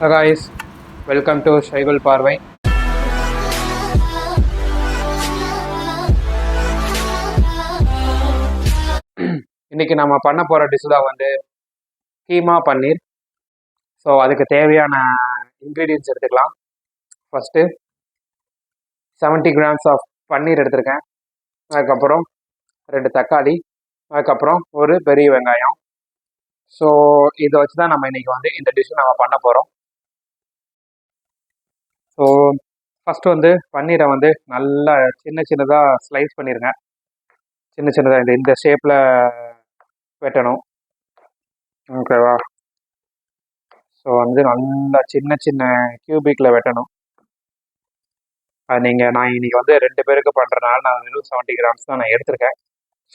guys, welcome to ஷைகுல் பார்வை. இன்னைக்கு நம்ம பண்ண போகிற டிஷ் தான் வந்து கீமா பன்னீர். ஸோ அதுக்கு தேவையான இன்க்ரீடியன்ஸ் எடுத்துக்கலாம். ஃபஸ்ட்டு 70 கிராம்ஸ் ஆஃப் பன்னீர் எடுத்திருக்கேன். அதுக்கப்புறம் 2 தக்காளி, அதுக்கப்புறம் ஒரு பெரிய வெங்காயம். ஸோ இதை வச்சு தான் நம்ம இன்னைக்கு வந்து இந்த டிஷ் நம்ம பண்ண போகிறோம். ஸோ ஃபஸ்ட்டு வந்து பன்னீரை வந்து நல்லா சின்ன சின்னதாக ஸ்லைஸ் பண்ணிடுங்க. சின்ன சின்னதாக இந்த ஷேப்பில் வெட்டணும். ஓகேவா? ஸோ வந்து நல்லா சின்ன சின்ன கியூபிக்கில் வெட்டணும். அது நான் இன்னைக்கு வந்து 2 பேருக்கு பண்ணுறதுனால நான் வெறும் 70 கிராம்ஸ் தான் நான் எடுத்திருக்கேன்.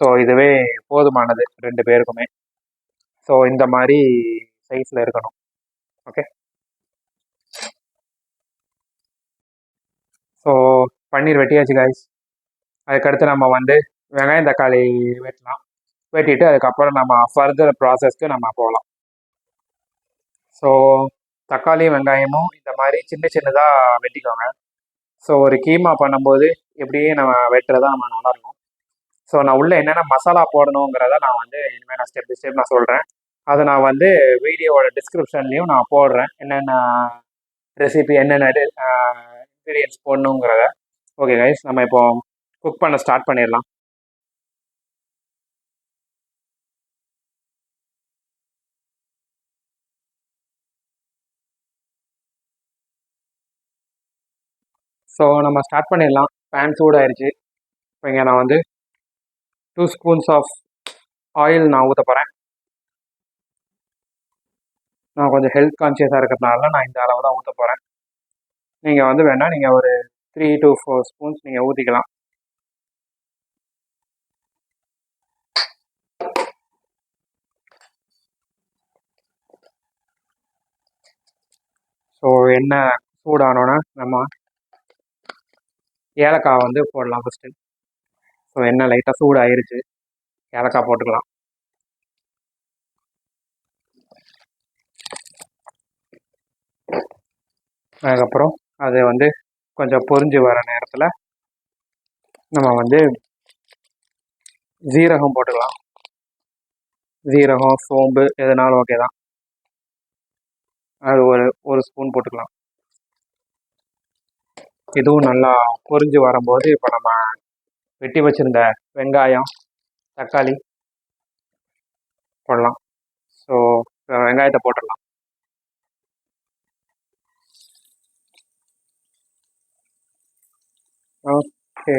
ஸோ இதுவே போதுமானது 2 பேருக்குமே. ஸோ இந்த மாதிரி சைஸில் இருக்கணும். ஓகே, ஸோ பன்னீர் வெட்டியாச்சு காய்ஸ். அதுக்கடுத்து நம்ம வந்து வெங்காயம் தக்காளி வெட்டலாம். வெட்டிட்டு அதுக்கப்புறம் நம்ம ஃபர்தர் ப்ராசஸ்க்கு நம்ம போகலாம். ஸோ தக்காளியும் வெங்காயமும் இந்த மாதிரி சின்ன சின்னதாக வெட்டிக்கோங்க. ஸோ ஒரு கீமா பண்ணும்போது எப்படியே நம்ம வெட்டுறதா நம்ம நல்லாயிருக்கும். ஸோ நான் உள்ளே என்னென்ன மசாலா போடணுங்கிறத நான் வந்து இனிமேல் நான் ஸ்டெப் பை ஸ்டெப் நான் சொல்கிறேன். அதை நான் வந்து வீடியோவோட டிஸ்கிரிப்ஷன்லேயும் நான் போடுறேன், என்னென்ன ரெசிபி என்னென்ன இன்க்ரீடியன்ஸ் போடணுங்கிறத. ஓகே கைஸ், நம்ம இப்போ குக் பண்ண ஸ்டார்ட் பண்ணிடலாம். ஸோ நம்ம ஸ்டார்ட் பண்ணிடலாம். பேன் சூடாயிருச்சு. இப்போ இங்கே நான் வந்து 2 ஸ்பூன்ஸ் ஆஃப் ஆயில் நான் ஊற்ற போகிறேன். நான் கொஞ்சம் ஹெல்த் கான்ஷியஸாக இருக்கிறதுனால நான் இந்த அளவு தான் ஊற்ற போகிறேன். நீங்கள் வந்து வேணால் நீங்கள் ஒரு 3 to 4 ஸ்பூன்ஸ் நீங்கள் ஊற்றிக்கலாம். ஸோ எண்ணெய் சூடானோன்னா நம்ம ஏலக்காய் வந்து போடலாம் ஃபஸ்ட்டு. ஸோ எண்ணெய் லைட்டாக சூடாயிருச்சு, ஏலக்காய் போட்டுக்கலாம். அதுக்கப்புறம் அது வந்து கொஞ்சம் பொரிஞ்சு வர நேரத்தில் நம்ம வந்து ஜீரகம் போட்டுக்கலாம். ஜீரகம், சோம்பு எதுனாலும் ஓகே தான். அது ஒரு ஸ்பூன் போட்டுக்கலாம். இதுவும் நல்லா பொரிஞ்சு வரும்போது இப்போ நம்ம வெட்டி வச்சுருந்த வெங்காயம், தக்காளி போடலாம். ஸோ வெங்காயத்தை போட்டுடலாம். ஓகே,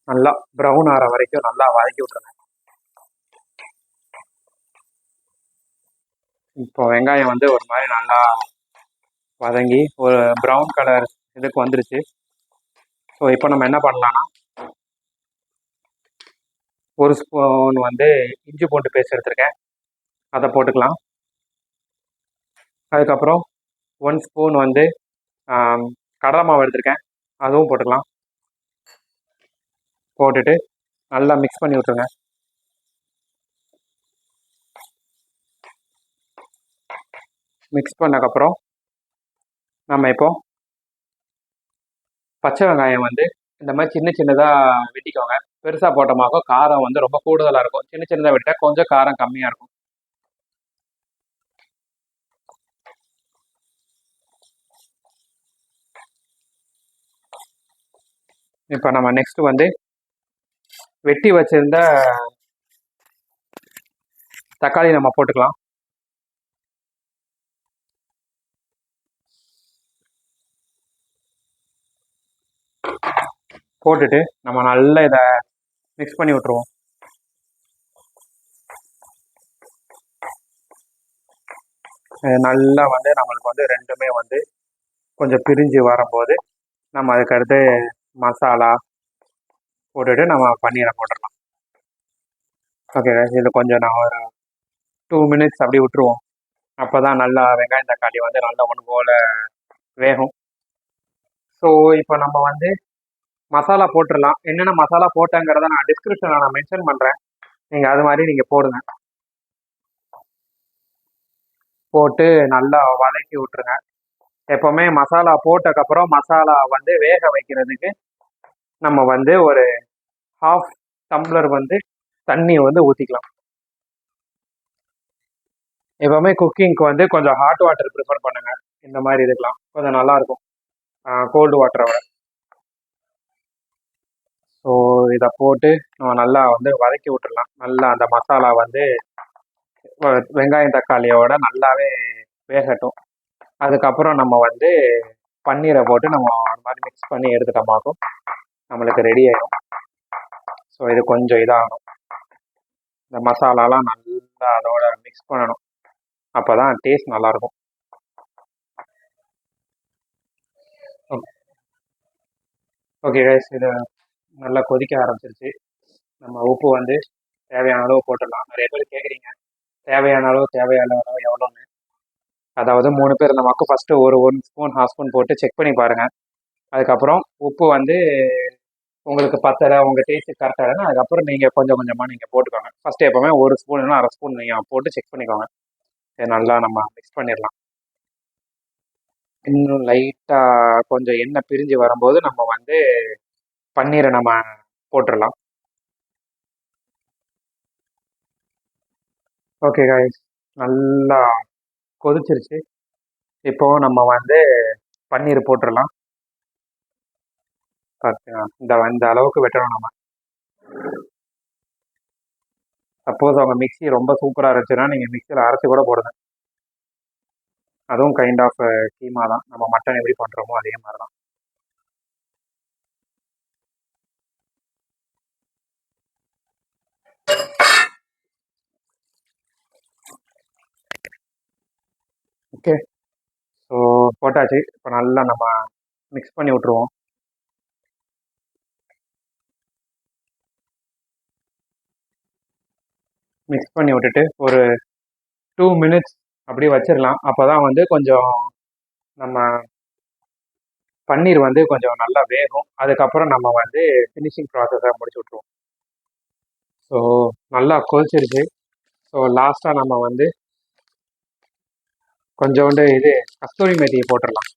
நல்லா ப்ரௌன் ஆகிற வரைக்கும் நல்லா வதக்கி விட்ருங்க. இப்போ வெங்காயம் வந்து ஒரு மாதிரி நல்லா வதங்கி ஒரு ப்ரௌன் கலர் இதுக்கு வந்துருச்சு. ஸோ இப்போ நம்ம என்ன பண்ணலான்னா, ஒரு ஸ்பூன் வந்து இஞ்சி பூண்டு பேஸ்ட் எடுத்திருக்கேன், அதை போட்டுக்கலாம். அதுக்கப்புறம் 1 ஸ்பூன் வந்து கடலை மாவு எடுத்திருக்கேன், அதுவும் போட்டுக்கலாம். போட்டுட்டு நல்லா மிக்ஸ் பண்ணி விட்ருங்க. மிக்ஸ் பண்ணதுக்கப்புறம் நம்ம இப்போ பச்சை வெங்காயம் வந்து இந்த மாதிரி சின்ன சின்னதாக வெட்டிக்கோங்க. பெருசாக போட்டோமாக காரம் வந்து ரொம்ப கூடுதலாக இருக்கும். சின்ன சின்னதாக வெட்டிட்டா கொஞ்சம் காரம் கம்மியாக இருக்கும். இப்போ நம்ம நெக்ஸ்ட் வந்து வெட்டி வச்சிருந்த தக்காளி நம்ம போட்டுக்கலாம். போட்டுட்டு நம்ம நல்லா இதை மிக்ஸ் பண்ணி விட்ருவோம். நல்லா வந்து நம்மளுக்கு வந்து ரெண்டுமே வந்து கொஞ்சம் பிரிஞ்சு வரும்போது நம்ம அதுக்கடுத்து மசாலா போட்டுட்டு நம்ம பன்னீரை போட்டுடலாம். ஓகே, இது கொஞ்சம் நான் ஒரு 2 மினிட்ஸ் அப்படி விட்டுருவோம். அப்போ தான் நல்லா வெங்காயம் தக்காளி வந்து நல்லா ஒன்று போல் வேகும். ஸோ இப்போ நம்ம வந்து மசாலா போட்டுடலாம். என்னென்ன மசாலா போட்டேங்கிறத நான் டிஸ்கிரிப்ஷனில் நான் மென்ஷன் பண்ணுறேன், நீங்கள் அது மாதிரி நீங்கள் போடுங்க. போட்டு நல்லா வதக்கி விட்டுருங்க. எப்போவுமே மசாலா போட்டதுக்கப்புறம் மசாலா வந்து வேக வைக்கிறதுக்கு நம்ம வந்து ஒரு ஹாஃப் டம்ளர் வந்து தண்ணி வந்து ஊற்றிக்கலாம். எப்போவுமே குக்கிங்க்கு வந்து கொஞ்சம் ஹாட் வாட்டர் ப்ரிஃபர் பண்ணுங்க. இந்த மாதிரி இதுக்கெலாம் கொஞ்சம் நல்லாயிருக்கும் கோல்டு வாட்டரை விட. ஸோ இதை போட்டு நம்ம நல்லா வந்து வதக்கி விட்டுடலாம். நல்லா அந்த மசாலா வந்து வெங்காயம் தக்காளியோட நல்லாவே வேகட்டும். அதுக்கப்புறம் நம்ம வந்து பன்னீரை போட்டு நம்ம ஒரு மாதிரி மிக்ஸ் பண்ணி எடுத்துட்டோமாக்கும் நம்மளுக்கு ரெடி ஆயிடும். ஸோ இது கொஞ்சம் இதாகணும், இந்த மசாலாலாம் நல்லா அதோட மிக்ஸ் பண்ணணும். அப்போ தான் டேஸ்ட் நல்லாயிருக்கும். ஓகே கைஸ், இது நல்லா கொதிக்க ஆரம்பிச்சிருச்சு. நம்ம உப்பு வந்து தேவையான அளவு போட்டுடலாம். நிறைய பேர் கேட்குறீங்க தேவையான அளவு எவ்வளோன்னு. அதாவது 3 பேர் நமக்கு ஃபஸ்ட்டு ஒரு 1 ஸ்பூன் 1/2 ஸ்பூன் போட்டு செக் பண்ணி பாருங்கள். அதுக்கப்புறம் உப்பு வந்து உங்களுக்கு பத்தலை, உங்கள் டேஸ்ட்டு கரெக்டாக இல்லைன்னா அதுக்கப்புறம் நீங்கள் கொஞ்சம் கொஞ்சமாக நீங்கள் போட்டுக்கோங்க. ஃபஸ்ட்டு எப்போவுமே 1 ஸ்பூன் இல்லைன்னா 1/2 ஸ்பூன் நீங்கள் போட்டு செக் பண்ணிக்கோங்க. இதை நல்லா நம்ம மிக்ஸ் பண்ணிடலாம். இன்னும் லைட்டாக கொஞ்சம் எண்ணெய் பிரிஞ்சு வரும்போது நம்ம வந்து பன்னீரை நம்ம போட்டுடலாம். ஓகே காய்ஸ், நல்லா கொதிச்சிருச்சு. இப்போது நம்ம வந்து பன்னீர் போட்டுடலாம். இந்த அளவுக்கு வெட்டணும் நம்ம. சப்போஸ் அவங்க மிக்ஸி ரொம்ப சூப்பராக இருந்துச்சுன்னா நீங்கள் மிக்சியில் அரைச்சி கூட போடுங்க. அதுவும் கைண்ட் ஆஃப் கீமா தான். நம்ம மட்டன் எப்படி பண்ணுறோமோ அதே மாதிரி தான். ஓகே, ஸோ போட்டாச்சு. இப்போ நல்லா நம்ம மிக்ஸ் பண்ணி விட்ருவோம். மிக்ஸ் பண்ணி விட்டுட்டு ஒரு 2 மினிட்ஸ் அப்படியே வச்சிடலாம். அப்போ தான் வந்து கொஞ்சம் நம்ம பன்னீர் வந்து கொஞ்சம் நல்லா வேகும். அதுக்கப்புறம் நம்ம வந்து ஃபினிஷிங் ப்ராசஸை முடிச்சு விட்ருவோம். ஸோ நல்லா கொதிச்சிருச்சு. ஸோ லாஸ்ட்டாக நம்ம வந்து கொஞ்சோண்டு இது கஸ்தூரி மேத்தி போட்டுடலாம்.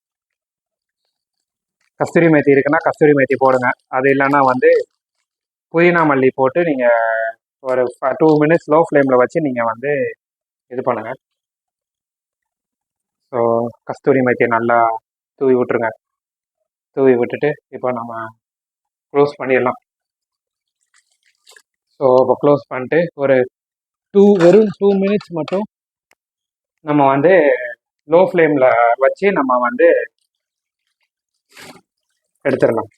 கஸ்தூரி மேத்தி இருக்குன்னா கஸ்தூரி மேத்தி போடுங்க. அது இல்லைன்னா வந்து புதினா மல்லி போட்டு நீங்கள் ஒரு 2 மினிட்ஸ் லோ ஃப்ளேமில் வச்சு நீங்கள் வந்து இது பண்ணுங்கள். ஸோ கஸ்தூரி மேத்தி நல்லா தூவி விட்டுருங்க. தூவி விட்டுட்டு இப்போ நம்ம க்ளோஸ் பண்ணிடலாம். ஸோ இப்போ க்ளோஸ் பண்ணிட்டு ஒரு வெறும் 2 மினிட்ஸ் மட்டும் நம்ம வந்து லோ ஃப்ளேமில் வச்சு நம்ம வந்து எடுத்துடலாம்.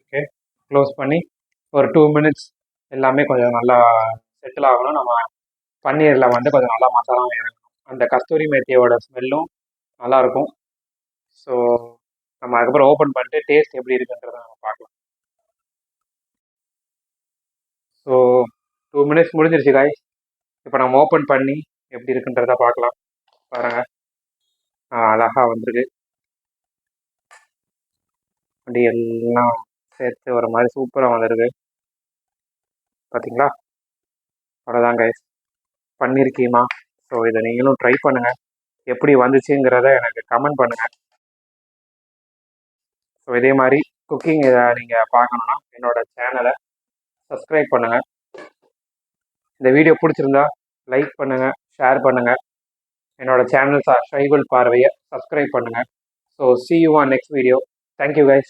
ஓகே, க்ளோஸ் பண்ணி ஒரு 2 மினிட்ஸ் எல்லாமே கொஞ்சம் நல்லா செட்டில் ஆகணும். நம்ம பன்னீரில் வந்து கொஞ்சம் நல்லா மசாலாவும் இறங்கணும். அந்த கஸ்தூரி மேத்தியோட ஸ்மெல்லும் நல்லாயிருக்கும். ஸோ நம்ம அதுக்கப்புறம் ஓப்பன் பண்ணிட்டு டேஸ்ட் எப்படி இருக்குன்றதை நம்ம பார்க்கலாம். ஸோ 2 மினிட்ஸ் முடிஞ்சிருச்சு காய். இப்போ நம்ம ஓப்பன் பண்ணி எப்படி இருக்குன்றதை பார்க்கலாம். பாருங்கள், அழகாக வந்துருக்கு. அப்படி எல்லாம் சேர்த்து ஒரு மாதிரி சூப்பராக வந்துருக்கு. பார்த்தீங்களா? அவ்வளோதான் கைஸ், பன்னீர் கீமா. ஸோ இதை நீங்களும் ட்ரை பண்ணுங்கள். எப்படி வந்துச்சுங்கிறத எனக்கு கமெண்ட் பண்ணுங்கள். ஸோ இதே மாதிரி குக்கிங் இதை நீங்கள் பார்க்கணுன்னா என்னோடய சேனலை சப்ஸ்கிரைப் பண்ணுங்கள். இந்த வீடியோ பிடிச்சிருந்தா லைக் பண்ணுங்கள், ஷேர் பண்ணுங்கள். என்னோடய சேனல் ஷைவல் பார்வையை சப்ஸ்கிரைப் பண்ணுங்கள். So see you on next video. Thank you guys.